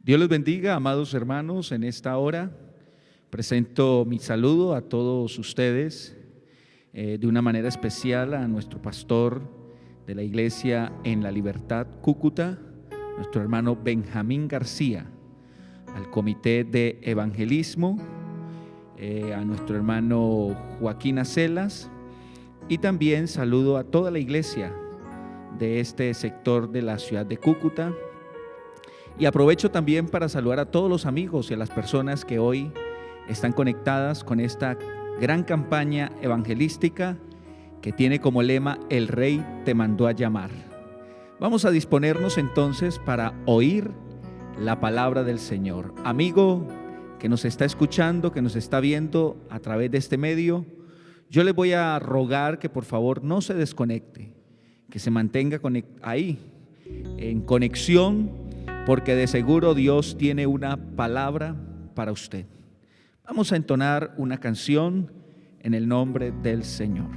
Dios les bendiga, amados hermanos, en esta hora. Presento mi saludo a todos ustedes, de una manera especial a nuestro pastor de la iglesia en La Libertad, Cúcuta, nuestro hermano Benjamín García, al comité de evangelismo, a nuestro hermano Joaquín Acelas, y también saludo a toda la iglesia de este sector de la ciudad de Cúcuta. Y aprovecho también para saludar a todos los amigos y a las personas que hoy están conectadas con esta gran campaña evangelística que tiene como lema: El Rey te mandó a llamar. Vamos a disponernos entonces para oír la palabra del Señor. Amigo que nos está escuchando, que nos está viendo a través de este medio, yo le voy a rogar que por favor no se desconecte, que se mantenga ahí en conexión, porque de seguro Dios tiene una palabra para usted. Vamos a entonar una canción en el nombre del Señor.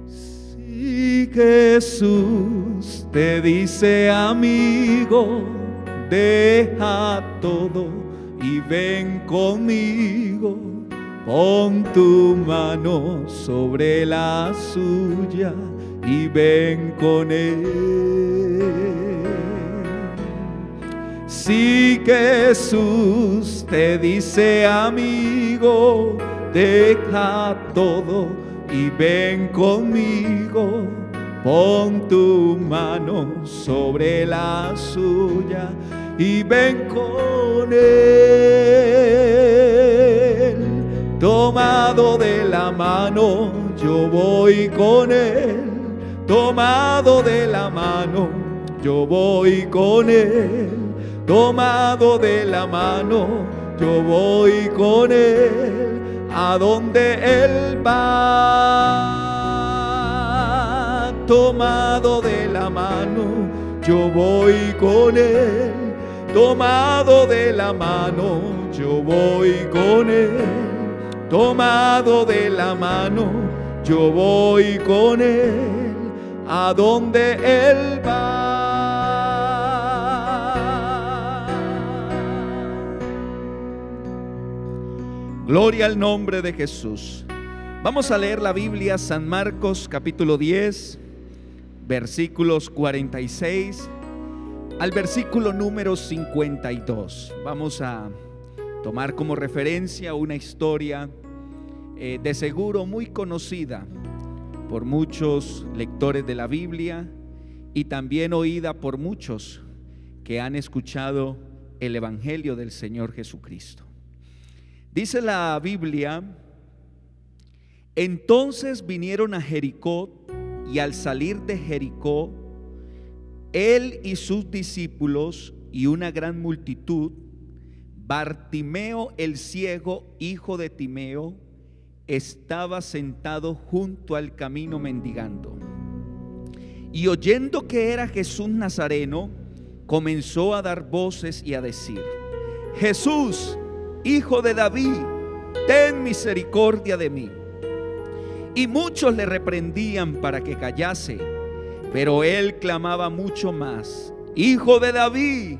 Si Jesús te dice, amigo, deja todo y ven conmigo, pon tu mano sobre la suya y ven con Él. Si Jesús te dice, amigo, deja todo y ven conmigo, pon tu mano sobre la suya y ven con Él. Tomado de la mano, yo voy con Él. Tomado de la mano, yo voy con Él. Tomado de la mano, yo voy con Él. A donde Él va. Tomado de la mano, yo voy con Él. Tomado de la mano, yo voy con Él. Tomado de la mano, yo voy con Él. A donde Él va. Gloria al nombre de Jesús. Vamos a leer la Biblia, San Marcos capítulo 10, versículos 46 al versículo número 52. Vamos a tomar como referencia una historia de seguro muy conocida por muchos lectores de la Biblia y también oída por muchos que han escuchado el Evangelio del Señor Jesucristo. Dice la Biblia: entonces vinieron a Jericó, y al salir de Jericó, él y sus discípulos y una gran multitud, Bartimeo el ciego, hijo de Timeo, estaba sentado junto al camino mendigando. Y oyendo que era Jesús Nazareno, comenzó a dar voces y a decir: Jesús, hijo de David, ten misericordia de mí. Y muchos le reprendían para que callase, pero él clamaba mucho más: Hijo de David,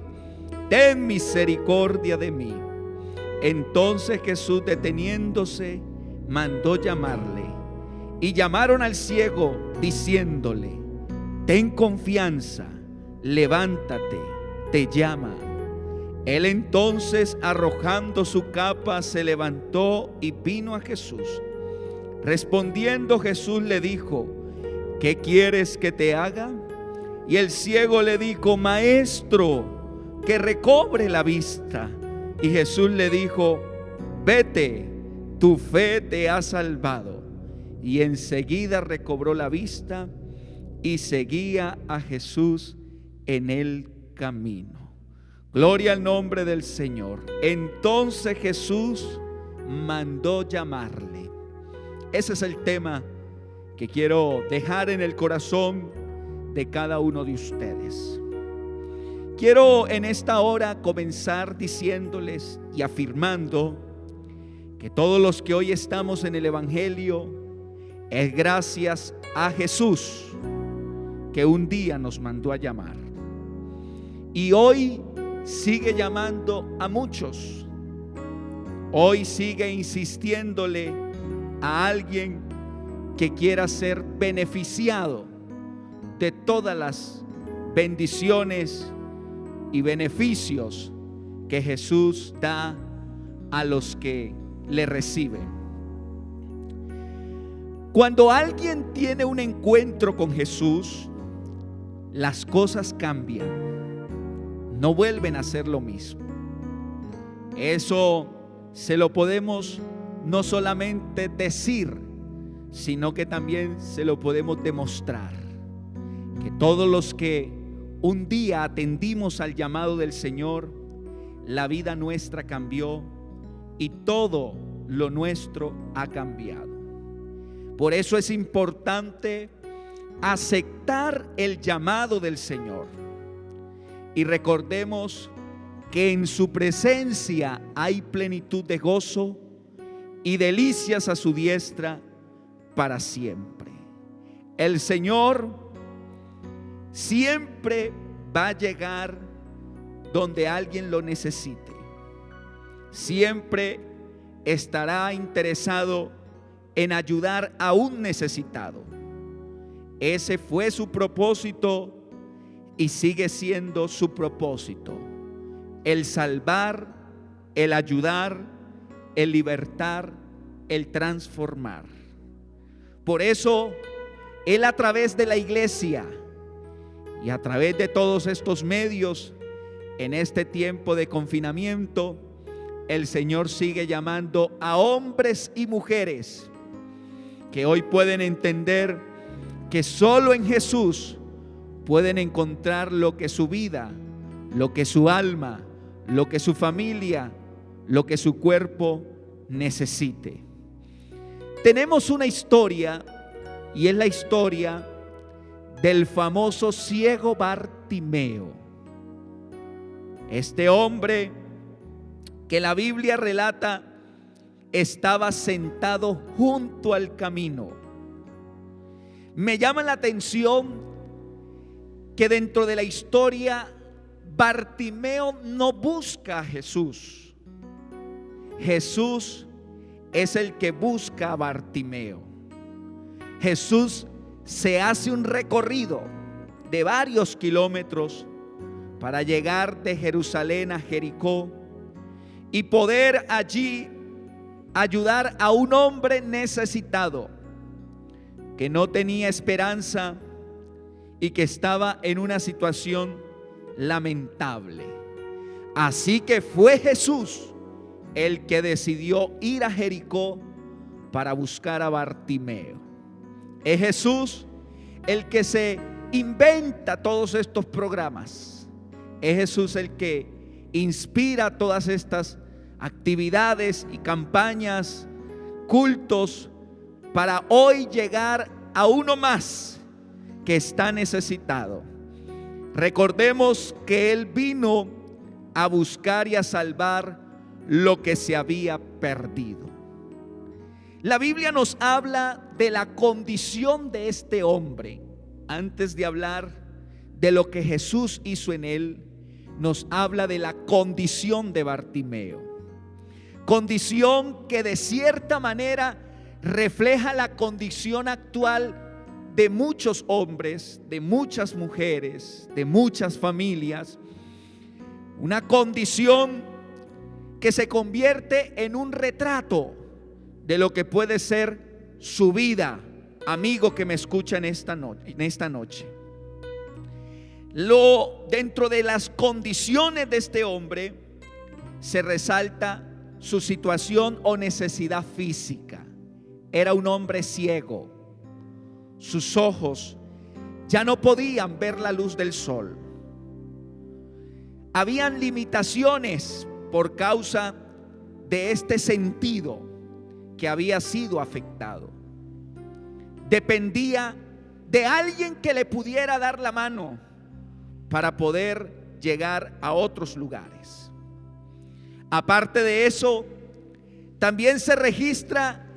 ten misericordia de mí. Entonces Jesús, deteniéndose, mandó llamarle, y llamaron al ciego diciéndole: ten confianza, levántate, te llama. Él entonces, arrojando su capa, se levantó y vino a Jesús. Respondiendo Jesús le dijo: ¿qué quieres que te haga? Y el ciego le dijo: Maestro, que recobre la vista. Y Jesús le dijo: vete, tu fe te ha salvado. Y enseguida recobró la vista y seguía a Jesús en el camino. Gloria al nombre del Señor. Entonces Jesús mandó llamarle. Ese es el tema que quiero dejar en el corazón de cada uno de ustedes. Quiero en esta hora comenzar diciéndoles y afirmando que todos los que hoy estamos en el Evangelio es gracias a Jesús. que un día nos mandó a llamar. Y hoy sigue llamando a muchos. Hoy sigue insistiéndole a alguien que quiera ser beneficiado de todas las bendiciones y beneficios que Jesús da a los que le reciben. Cuando alguien tiene un encuentro con Jesús, las cosas cambian, no vuelven a ser lo mismo. Eso se lo podemos no solamente decir, sino que también se lo podemos demostrar. Que todos los que un día atendimos al llamado del Señor, la vida nuestra cambió y todo lo nuestro ha cambiado. Por eso es importante aceptar el llamado del Señor. Y recordemos que en su presencia hay plenitud de gozo y delicias a su diestra para siempre. El Señor siempre va a llegar donde alguien lo necesite. Siempre estará interesado en ayudar a un necesitado. Ese fue su propósito y sigue siendo su propósito: el salvar, el ayudar, el libertar, el transformar. Por eso Él, a través de la iglesia y a través de todos estos medios, en este tiempo de confinamiento, el Señor sigue llamando a hombres y mujeres que hoy pueden entender que solo en Jesús pueden encontrar lo que su vida, lo que su alma, lo que su familia, lo que su cuerpo necesite. Tenemos una historia, y es la historia del famoso ciego Bartimeo. Este hombre que la Biblia relata estaba sentado junto al camino. Me llama la atención que dentro de la historia Bartimeo no busca a Jesús. Jesús es el que busca a Bartimeo. Jesús se hace un recorrido de varios kilómetros para llegar de Jerusalén a Jericó y poder allí ayudar a un hombre necesitado que no tenía esperanza y que estaba en una situación lamentable. Así que fue Jesús el que decidió ir a Jericó para buscar a Bartimeo. Es Jesús el que se inventa todos estos programas. Es Jesús el que inspira todas estas actividades y campañas, cultos, para hoy llegar a uno más que está necesitado. Recordemos que Él vino a buscar y a salvar lo que se había perdido. La Biblia nos habla de la condición de este hombre. Antes de hablar de lo que Jesús hizo en él, nos habla de la condición de Bartimeo. Condición que de cierta manera refleja la condición actual de muchos hombres, de muchas mujeres, de muchas familias. Una condición que se convierte en un retrato de lo que puede ser su vida, amigo que me escucha en esta noche. Dentro de las condiciones de este hombre se resalta su situación o necesidad física. Era un hombre ciego. Sus ojos ya no podían ver la luz del sol. Habían limitaciones por causa de este sentido que había sido afectado. Dependía de alguien que le pudiera dar la mano para poder llegar a otros lugares. Aparte de eso, también se registra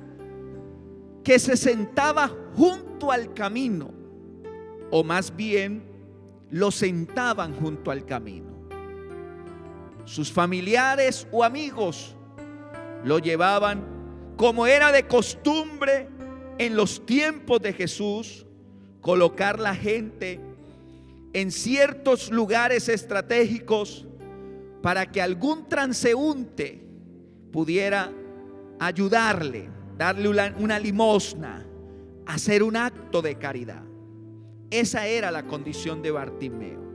que se sentaba junto al camino. o más bien lo sentaban junto al camino. Sus familiares o amigos lo llevaban, como era de costumbre en los tiempos de Jesús, colocar la gente en ciertos lugares estratégicos para que algún transeúnte pudiera ayudarle, darle una limosna, hacer un acto de caridad. Esa era la condición de Bartimeo.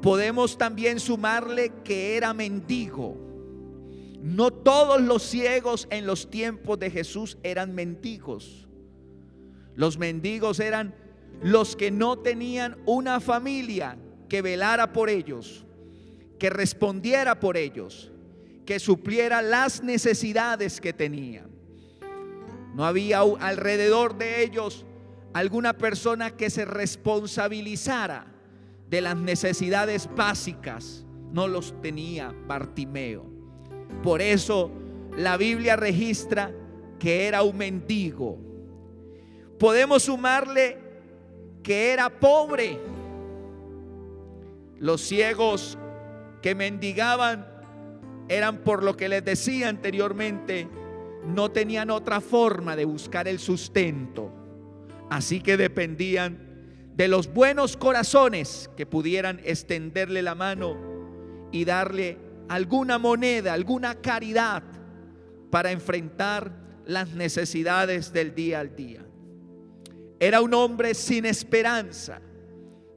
Podemos también sumarle que era mendigo. No todos los ciegos en los tiempos de Jesús eran mendigos. Los mendigos eran los que no tenían una familia que velara por ellos, que respondiera por ellos, que supliera las necesidades que tenían. No había alrededor de ellos alguna persona que se responsabilizara de las necesidades básicas. No los tenía Bartimeo. Por eso la Biblia registra que era un mendigo. Podemos sumarle que era pobre. Los ciegos que mendigaban eran, por lo que les decía anteriormente, no tenían otra forma de buscar el sustento. Así que dependían de los buenos corazones que pudieran extenderle la mano y darle alguna moneda, alguna caridad para enfrentar las necesidades del día al día. Era un hombre sin esperanza,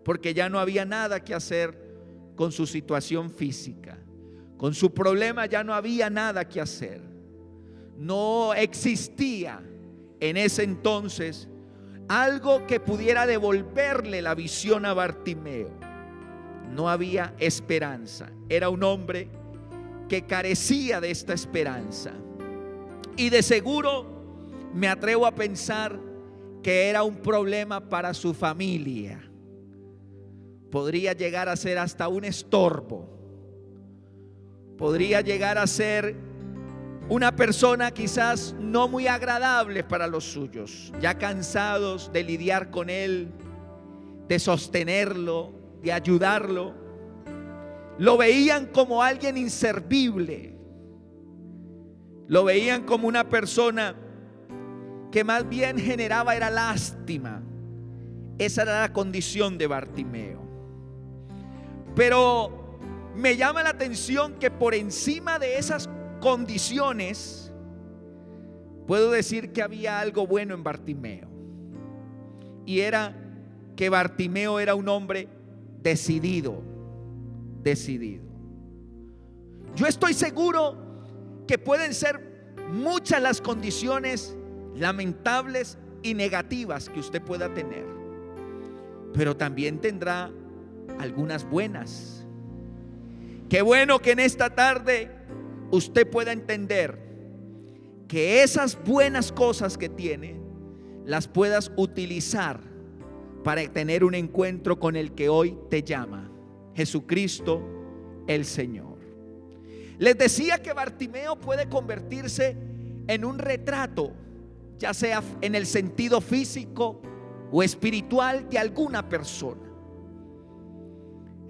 porque ya no había nada que hacer con su situación física. Con su problema ya no había nada que hacer. No existía en ese entonces algo que pudiera devolverle la visión a Bartimeo. No había esperanza. Era un hombre que carecía de esta esperanza. Y de seguro me atrevo a pensar que era un problema para su familia. Podría llegar a ser hasta un estorbo. Podría llegar a ser una persona quizás no muy agradable para los suyos, ya cansados de lidiar con él, de sostenerlo, de ayudarlo. Lo veían como alguien inservible. Lo veían como una persona que más bien generaba era lástima. Esa era la condición de Bartimeo. Pero me llama la atención que por encima de esas condiciones, puedo decir que había algo bueno en Bartimeo. Y era que Bartimeo era un hombre decidido. Yo estoy seguro que pueden ser muchas las condiciones lamentables y negativas que usted pueda tener, pero también tendrá algunas buenas. Qué bueno que en esta tarde usted pueda entender que esas buenas cosas que tiene las puedas utilizar para tener un encuentro con el que hoy te llama, Jesucristo el Señor. Les decía que Bartimeo puede convertirse en un retrato, ya sea en el sentido físico o espiritual, de alguna persona.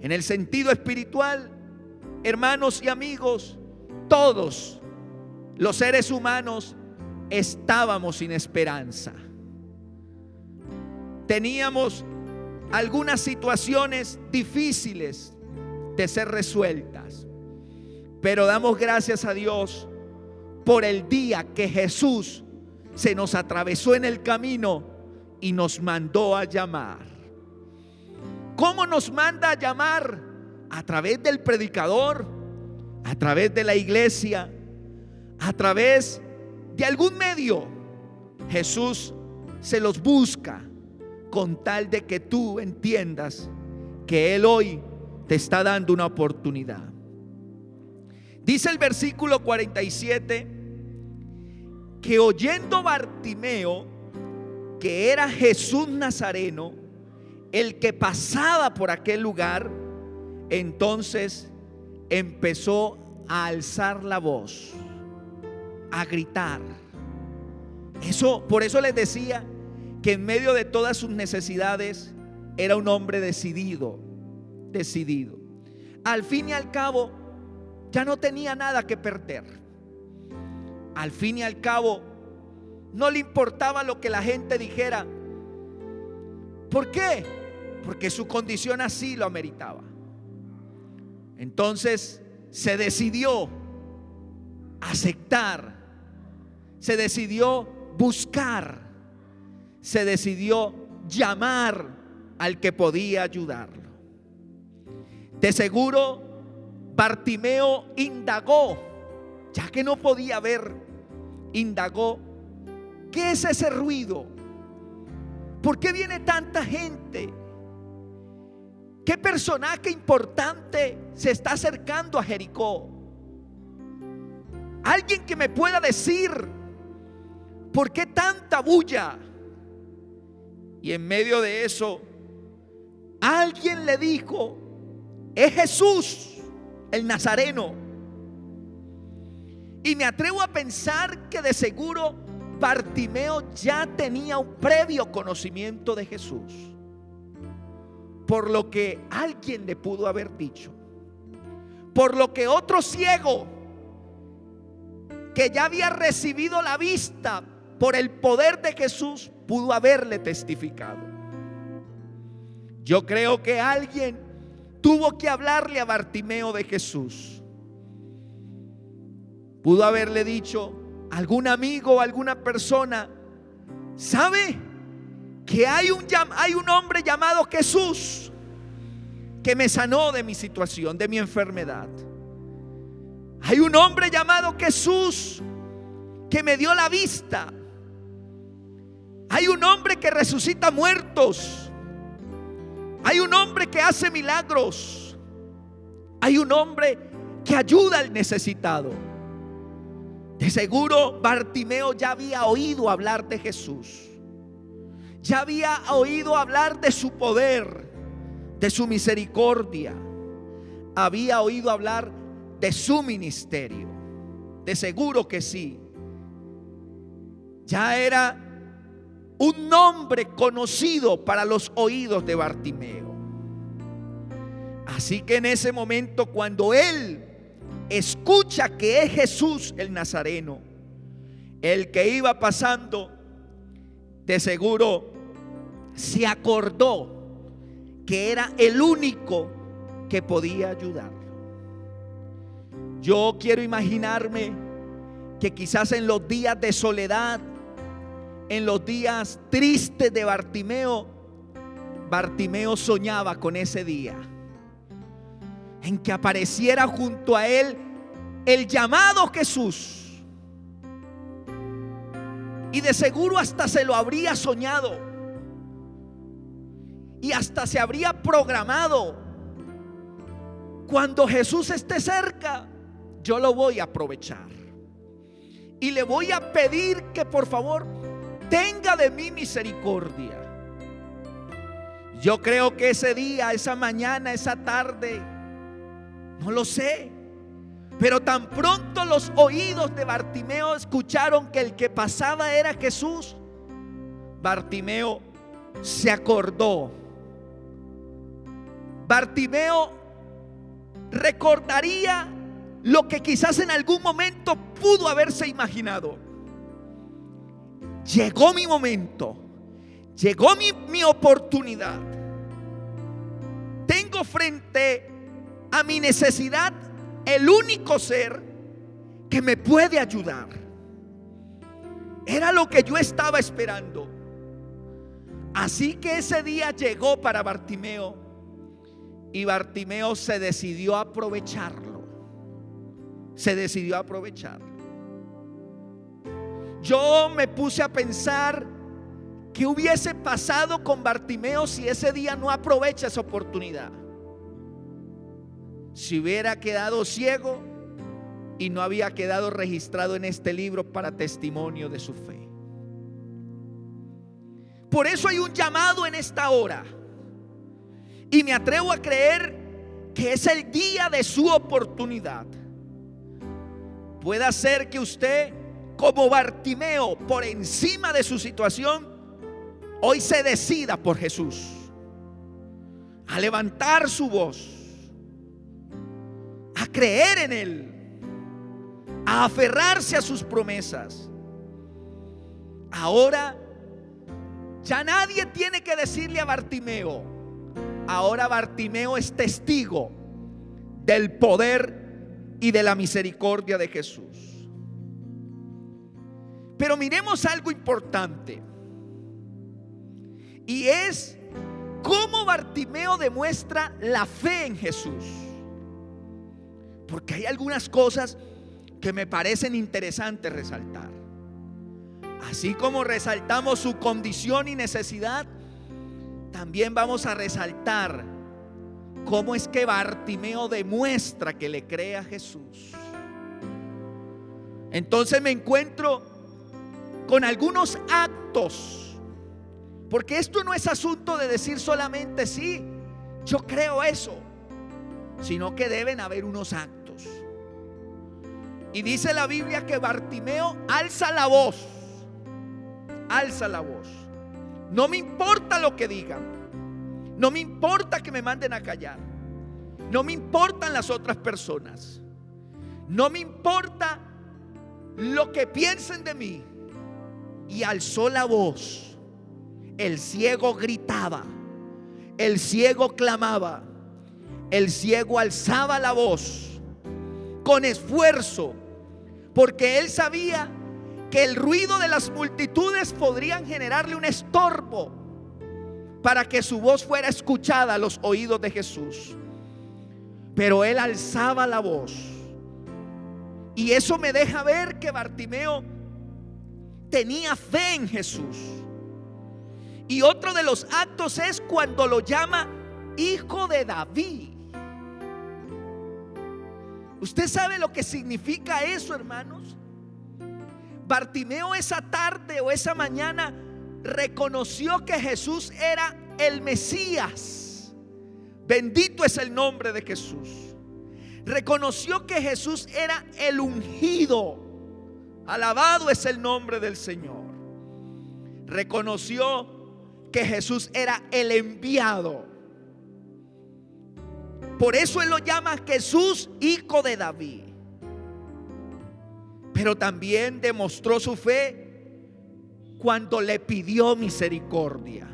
En el sentido espiritual, hermanos y amigos, todos los seres humanos estábamos sin esperanza. Teníamos algunas situaciones difíciles de ser resueltas, pero damos gracias a Dios por el día que Jesús se nos atravesó en el camino y nos mandó a llamar. ¿Cómo nos manda a llamar? A través del predicador, a través de la iglesia, a través de algún medio. Jesús se los busca con tal de que tú entiendas que Él hoy te está dando una oportunidad. Dice el versículo 47 que oyendo Bartimeo que era Jesús Nazareno, el que pasaba por aquel lugar, entonces empezó a alzar la voz, a gritar. Por eso les decía que en medio de todas sus necesidades, era un hombre decidido. Al fin y al cabo, ya no tenía nada que perder. Al fin y al cabo, no le importaba lo que la gente dijera. ¿Por qué? Porque su condición así lo ameritaba. Entonces se decidió aceptar, se decidió buscar, se decidió llamar al que podía ayudarlo. De seguro Bartimeo indagó, ya que no podía ver, indagó: ¿qué es ese ruido? ¿Por qué viene tanta gente? ¿Qué personaje importante se está acercando a Jericó? Alguien que me pueda decir por qué tanta bulla. Y en medio de eso, alguien le dijo: es Jesús, el Nazareno. Y me atrevo a pensar que de seguro Bartimeo ya tenía un previo conocimiento de Jesús, por lo que alguien le pudo haber dicho, por lo que otro ciego que ya había recibido la vista por el poder de Jesús pudo haberle testificado. Yo creo que alguien tuvo que hablarle a Bartimeo de Jesús. Pudo haberle dicho algún amigo o alguna persona: ¿sabe que hay un hombre llamado Jesús que me sanó de mi situación, de mi enfermedad? Hay un hombre llamado Jesús que me dio la vista. Hay un hombre que resucita muertos. Hay un hombre que hace milagros. Hay un hombre que ayuda al necesitado. De seguro Bartimeo ya había oído hablar de Jesús. Ya había oído hablar de su poder, de su misericordia. Había oído hablar de su ministerio. De seguro que sí. Ya era un nombre conocido para los oídos de Bartimeo. Así que en ese momento, cuando él escucha que es Jesús el Nazareno, el que iba pasando, de seguro se acordó que era el único que podía ayudarlo. Yo quiero imaginarme que quizás en los días de soledad, en los días tristes de Bartimeo, Bartimeo soñaba con ese día en que apareciera junto a él el llamado Jesús. Y de seguro hasta se lo habría soñado y hasta se habría programado: cuando Jesús esté cerca, yo lo voy a aprovechar y le voy a pedir que por favor tenga de mí misericordia. Yo creo que ese día, esa mañana, esa tarde, no lo sé, pero tan pronto los oídos de Bartimeo escucharon que el que pasaba era Jesús, Bartimeo se acordó. Bartimeo recordaría lo que quizás en algún momento pudo haberse imaginado: llegó mi momento, llegó mi oportunidad. Tengo frente a mi necesidad el único ser que me puede ayudar. Era lo que yo estaba esperando. Así que ese día llegó para Bartimeo y Bartimeo se decidió a aprovecharlo. Se decidió a aprovecharlo. Yo me puse a pensar qué hubiese pasado con Bartimeo si ese día no aprovecha esa oportunidad. Si hubiera quedado ciego y no había quedado registrado en este libro para testimonio de su fe. Por eso hay un llamado en esta hora, y me atrevo a creer que es el día de su oportunidad. Puede ser que usted, como Bartimeo, por encima de su situación, hoy se decida por Jesús. a levantar su voz, a creer en Él, a aferrarse a sus promesas. Ahora ya nadie tiene que decirle a Bartimeo. Ahora Bartimeo es testigo del poder y de la misericordia de Jesús. Pero miremos algo importante, y es cómo Bartimeo demuestra la fe en Jesús. Porque hay algunas cosas que me parecen interesantes resaltar. Así como resaltamos su condición y necesidad, también vamos a resaltar cómo es que Bartimeo demuestra que le cree a Jesús. Entonces me encuentro con algunos actos, porque esto no es asunto de decir solamente sí, yo creo eso, sino que deben haber unos actos. Y dice la Biblia que Bartimeo alza la voz. Alza la voz. No me importa lo que digan. No me importa que me manden a callar. No me importan las otras personas. No me importa lo que piensen de mí. Y alzó la voz. El ciego gritaba. El ciego clamaba. El ciego alzaba la voz con esfuerzo, porque él sabía que el ruido de las multitudes podrían generarle un estorbo para que su voz fuera escuchada a los oídos de Jesús. Pero él alzaba la voz, y eso me deja ver que Bartimeo tenía fe en Jesús. Y otro de los actos es cuando lo llama Hijo de David. ¿Usted sabe lo que significa eso, hermanos? Bartimeo esa tarde o esa mañana reconoció que Jesús era el Mesías. Bendito es el nombre de Jesús. Reconoció que Jesús era el ungido. Alabado es el nombre del Señor. Reconoció que Jesús era el enviado. Por eso él lo llama Jesús, Hijo de David. Pero también demostró su fe cuando le pidió misericordia.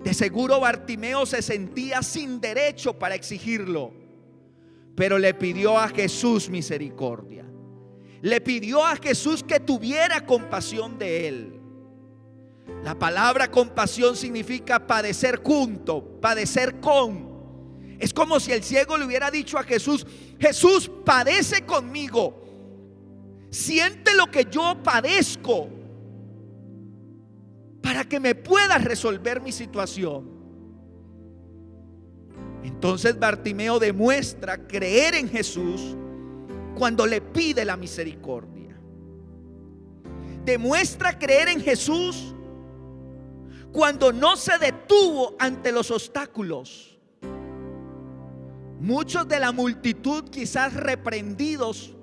De seguro Bartimeo se sentía sin derecho para exigirlo, pero le pidió a Jesús misericordia. Le pidió a Jesús que tuviera compasión de él. La palabra compasión significa padecer junto, padecer con. Es como si el ciego le hubiera dicho a Jesús: Jesús, padece conmigo, siente lo que yo padezco, para que me puedas resolver mi situación. Entonces Bartimeo demuestra creer en Jesús cuando le pide la misericordia. Demuestra creer en Jesús cuando no se detuvo ante los obstáculos. Muchos de la multitud, quizás reprendidos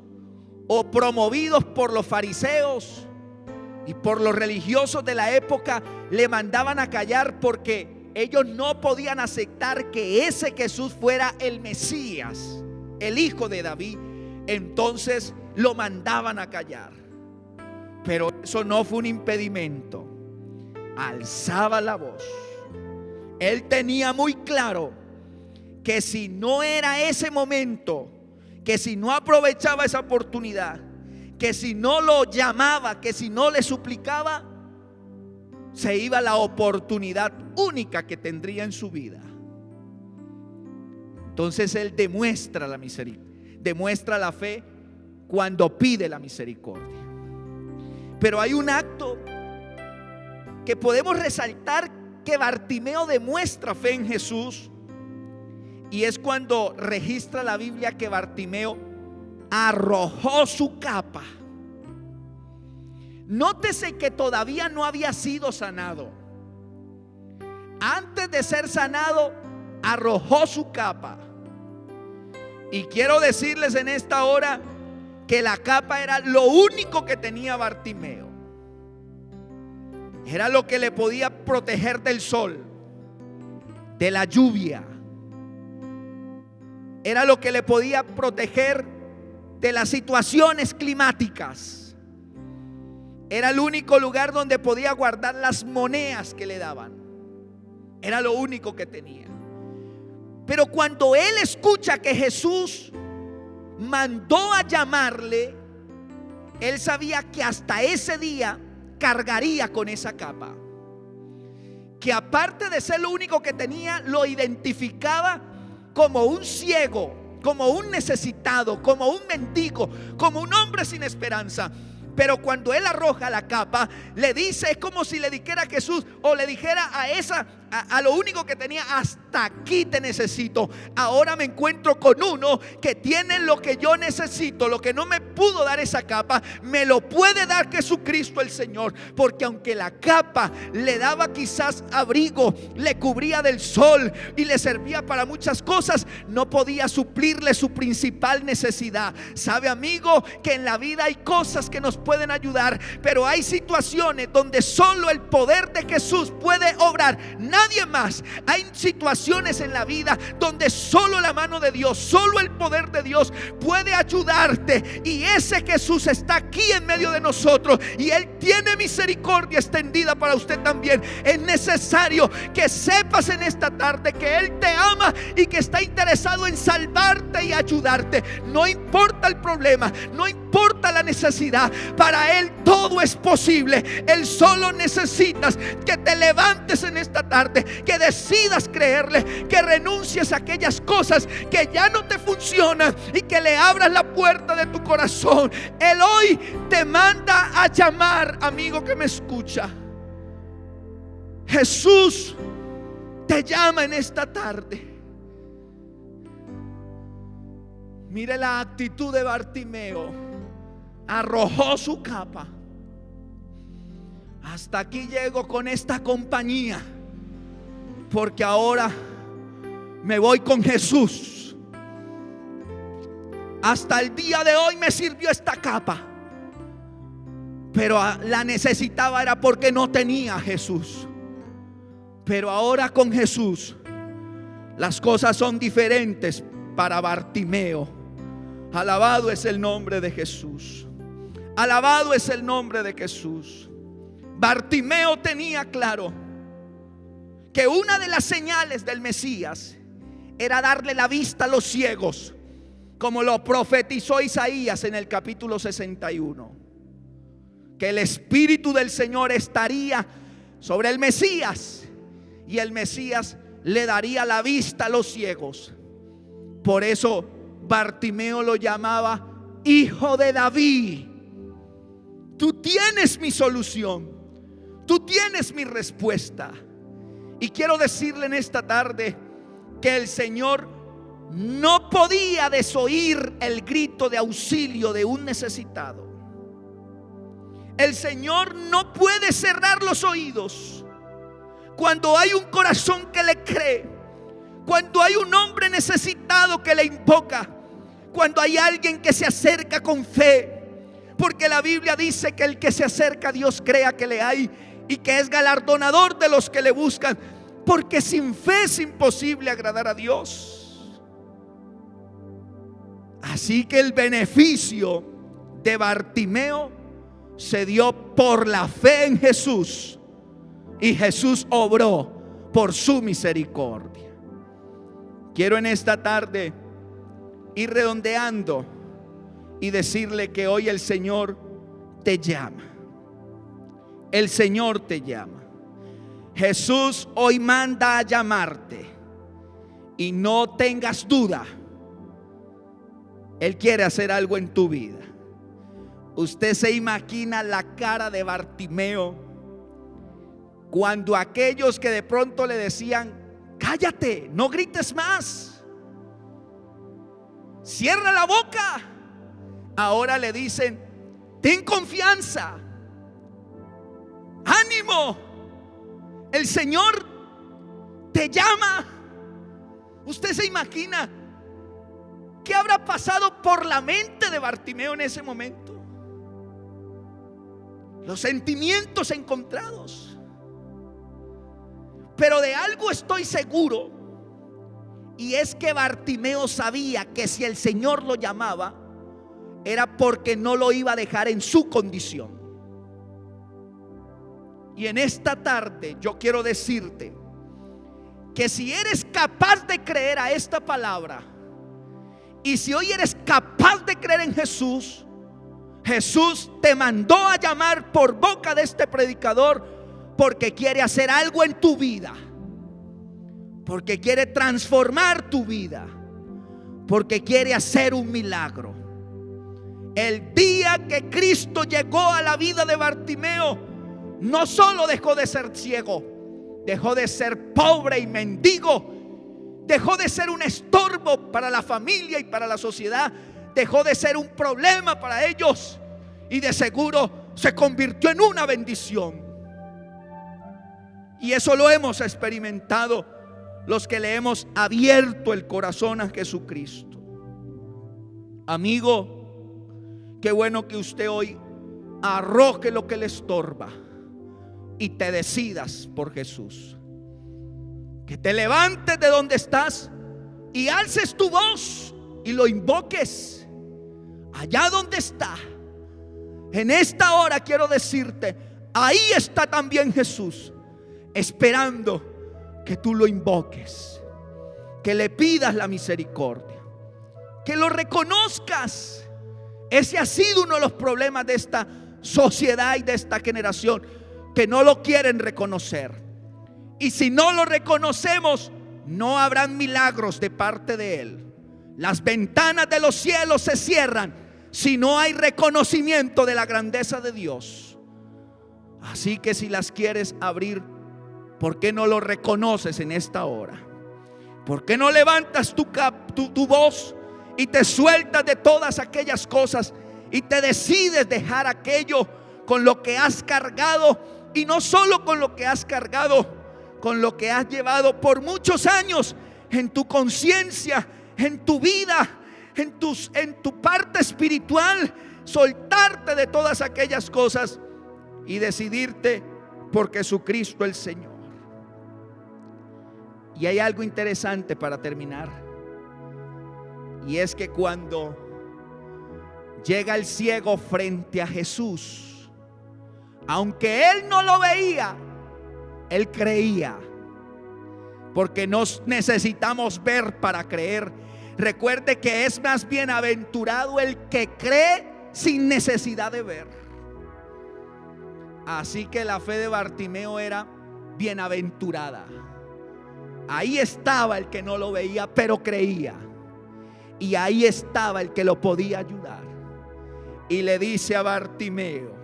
o promovidos por los fariseos y por los religiosos de la época, le mandaban a callar porque ellos no podían aceptar que ese Jesús fuera el Mesías, el Hijo de David. Entonces lo mandaban a callar. Pero eso no fue un impedimento. Alzaba la voz. Él tenía muy claro que si no era ese momento, que si no aprovechaba esa oportunidad, que si no lo llamaba, que si no le suplicaba, se iba la oportunidad única que tendría en su vida. Entonces él demuestra la misericordia, demuestra la fe cuando pide la misericordia. Pero hay un acto que podemos resaltar que Bartimeo demuestra fe en Jesús, y es cuando registra la Biblia que Bartimeo arrojó su capa. Nótese que todavía no había sido sanado. Antes de ser sanado, arrojó su capa. Y quiero decirles en esta hora que la capa era lo único que tenía Bartimeo. Era lo que le podía proteger del sol. de la lluvia. Era lo que le podía proteger de las situaciones climáticas. Era el único lugar donde podía guardar las monedas que le daban. Era lo único que tenía. Pero cuando él escucha que Jesús mandó a llamarle, él sabía que hasta ese día cargaría con esa capa. Que aparte de ser lo único que tenía, lo identificaba como un ciego, como un necesitado, como un mendigo, como un hombre sin esperanza. Pero cuando él arroja la capa, le dice, es como si le dijera a Jesús, o le dijera a lo único que tenía: hasta aquí te necesito. Ahora me encuentro con uno que tiene lo que yo necesito. Lo que no me pudo dar esa capa, me lo puede dar Jesucristo el Señor. Porque aunque la capa le daba quizás abrigo, le cubría del sol y le servía para muchas cosas, no podía suplirle su principal necesidad. Sabe, amigo, que en la vida hay cosas que nos pueden ayudar, pero hay situaciones donde solo el poder de Jesús puede obrar, nadie más. Hay situaciones en la vida donde solo la mano de Dios, solo el poder de Dios puede ayudarte, y ese Jesús está aquí en medio de nosotros, y Él tiene misericordia extendida para usted también. Es necesario que sepas en esta tarde que Él te ama y que está interesado en salvarte y ayudarte. No importa el problema, no importa la necesidad, para Él todo es posible. Él solo necesitas que te levantes en esta tarde, que decidas creerle, que renuncies a aquellas cosas que ya no te funcionan y que le abras la puerta de tu corazón. Él hoy te manda a llamar, amigo que me escucha. Jesús te llama en esta tarde. Mire la actitud de Bartimeo. Arrojó su capa. Hasta aquí llego con esta compañía, porque ahora me voy con Jesús. Hasta el día de hoy me sirvió esta capa, pero la necesitaba era porque no tenía a Jesús. Pero ahora con Jesús las cosas son diferentes para Bartimeo. Alabado es el nombre de Jesús. Alabado es el nombre de Jesús. Bartimeo tenía claro que una de las señales del Mesías era darle la vista a los ciegos, como lo profetizó Isaías en el capítulo 61. Que el Espíritu del Señor estaría sobre el Mesías, y el Mesías le daría la vista a los ciegos. Por eso Bartimeo lo llamaba Hijo de David. Tú tienes mi solución, tú tienes mi respuesta. Y quiero decirle en esta tarde que el Señor no podía desoír el grito de auxilio de un necesitado. El Señor no puede cerrar los oídos cuando hay un corazón que le cree, cuando hay un hombre necesitado que le invoca, cuando hay alguien que se acerca con fe. Porque la Biblia dice que el que se acerca a Dios crea que le hay y que es galardonador de los que le buscan. Porque sin fe es imposible agradar a Dios. Así que el beneficio de Bartimeo se dio por la fe en Jesús, y Jesús obró por su misericordia. Quiero en esta tarde ir redondeando y decirle que hoy el Señor te llama. El Señor te llama. Jesús hoy manda a llamarte, y no tengas duda, Él quiere hacer algo en tu vida. Usted se imagina la cara de Bartimeo cuando aquellos que de pronto le decían: cállate, no grites más, cierra la boca, ahora le dicen: ten confianza, ánimo, el Señor te llama. Usted se imagina qué habrá pasado por la mente de Bartimeo en ese momento. Los sentimientos encontrados, Pero de algo estoy seguro, y es que Bartimeo sabía que si el Señor lo llamaba, era porque no lo iba a dejar en su condición. Y en esta tarde yo quiero decirte que si eres capaz de creer a esta palabra, y si hoy eres capaz de creer en Jesús, Jesús te mandó a llamar por boca de este predicador porque quiere hacer algo en tu vida, porque quiere transformar tu vida, porque quiere hacer un milagro. El día que Cristo llegó a la vida de Bartimeo, no solo dejó de ser ciego, dejó de ser pobre y mendigo, dejó de ser un estorbo para la familia y para la sociedad, dejó de ser un problema para ellos, y de seguro se convirtió en una bendición. Y eso lo hemos experimentado los que le hemos abierto el corazón a Jesucristo. Amigo, qué bueno que usted hoy arroje lo que le estorba y te decidas por Jesús. Que te levantes de donde estás y alces tu voz y lo invoques allá donde está. En esta hora quiero decirte, ahí está también Jesús, esperando que tú lo invoques, que le pidas la misericordia, que lo reconozcas. Ese ha sido uno de los problemas de esta sociedad y de esta generación, que no lo quieren reconocer. Y si no lo reconocemos, no habrán milagros de parte de Él. Las ventanas de los cielos se cierran si no hay reconocimiento de la grandeza de Dios. Así que si las quieres abrir, ¿por qué no lo reconoces en esta hora? ¿Por qué no levantas tu voz y te sueltas de todas aquellas cosas y te decides dejar aquello con lo que has cargado? Y no solo con lo que has cargado, con lo que has llevado por muchos años en tu conciencia, en tu vida, en tu parte espiritual. Soltarte de todas aquellas cosas y decidirte por Jesucristo el Señor. Y hay algo interesante para terminar, y es que cuando llega el ciego frente a Jesús, aunque él no lo veía, él creía, porque nos necesitamos ver para creer. Recuerde que es más bienaventurado el que cree sin necesidad de ver. Así que la fe de Bartimeo era bienaventurada. Ahí estaba el que no lo veía, pero creía. Y ahí estaba el que lo podía ayudar. Y le dice a Bartimeo,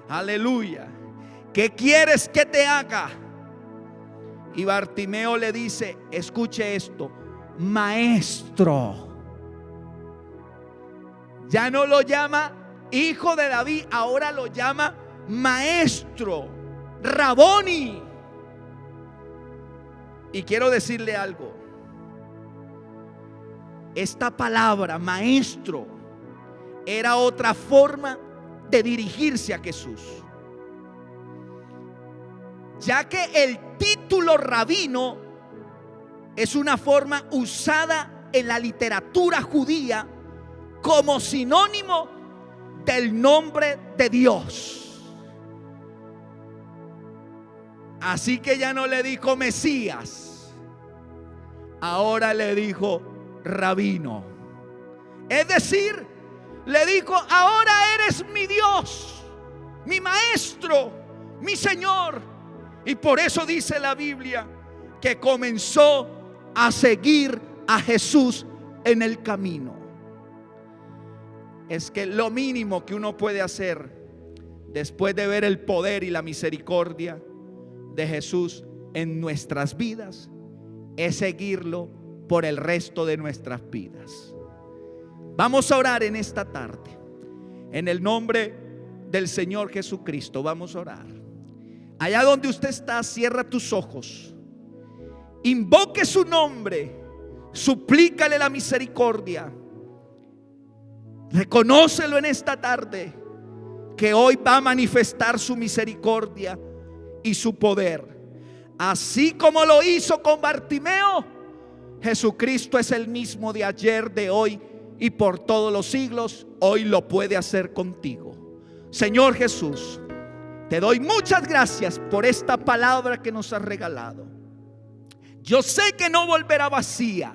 aleluya, ¿qué quieres que te haga? Y Bartimeo le dice, escuche esto, maestro. Ya no lo llama hijo de David, ahora lo llama maestro, Raboni. Y quiero decirle algo. Esta palabra maestro era otra forma de dirigirse a Jesús, ya que el título rabino es una forma usada en la literatura judía como sinónimo del nombre de Dios. Así que ya no le dijo Mesías, ahora le dijo Rabino. Es decir, le dijo, ahora eres mi Dios, mi maestro, mi Señor. Y por eso dice la Biblia que comenzó a seguir a Jesús en el camino. Es que lo mínimo que uno puede hacer después de ver el poder y la misericordia de Jesús en nuestras vidas es seguirlo por el resto de nuestras vidas. Vamos a orar en esta tarde. En el nombre del Señor Jesucristo vamos a orar. Allá donde usted está, cierra tus ojos, invoque su nombre, suplícale la misericordia, reconócelo en esta tarde, que hoy va a manifestar su misericordia y su poder. Así como lo hizo con Bartimeo, Jesucristo es el mismo de ayer, de hoy y por todos los siglos. Hoy lo puede hacer contigo. Señor Jesús, te doy muchas gracias por esta palabra que nos has regalado. Yo sé que no volverá vacía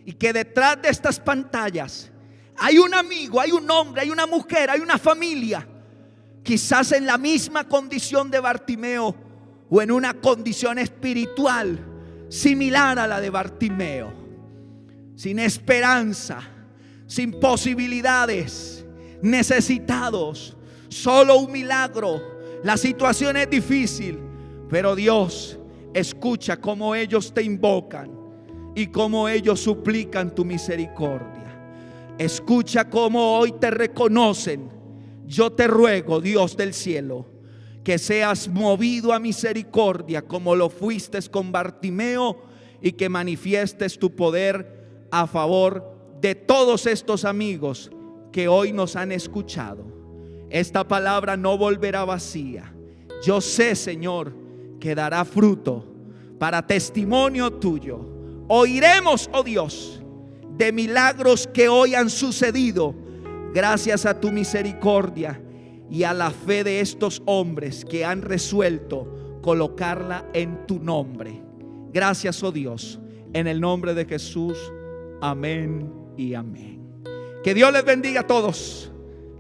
y que detrás de estas pantallas hay un amigo, hay un hombre, hay una mujer, hay una familia, quizás en la misma condición de Bartimeo o en una condición espiritual similar a la de Bartimeo, sin esperanza, sin posibilidades, necesitados, solo un milagro. La situación es difícil, pero Dios escucha cómo ellos te invocan y cómo ellos suplican tu misericordia. Escucha cómo hoy te reconocen. Yo te ruego, Dios del cielo, que seas movido a misericordia como lo fuiste con Bartimeo, y que manifiestes tu poder a favor de todos estos amigos que hoy nos han escuchado. Esta palabra no volverá vacía. Yo sé, Señor, que dará fruto para testimonio tuyo. Oiremos, oh Dios, de milagros que hoy han sucedido gracias a tu misericordia y a la fe de estos hombres que han resuelto colocarla en tu nombre. Gracias, oh Dios, en el nombre de Jesús. Amén y amén. Que Dios les bendiga a todos.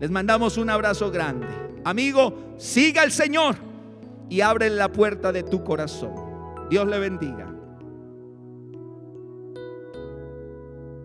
Les mandamos un abrazo grande. Amigo, siga al Señor y abre la puerta de tu corazón. Dios le bendiga.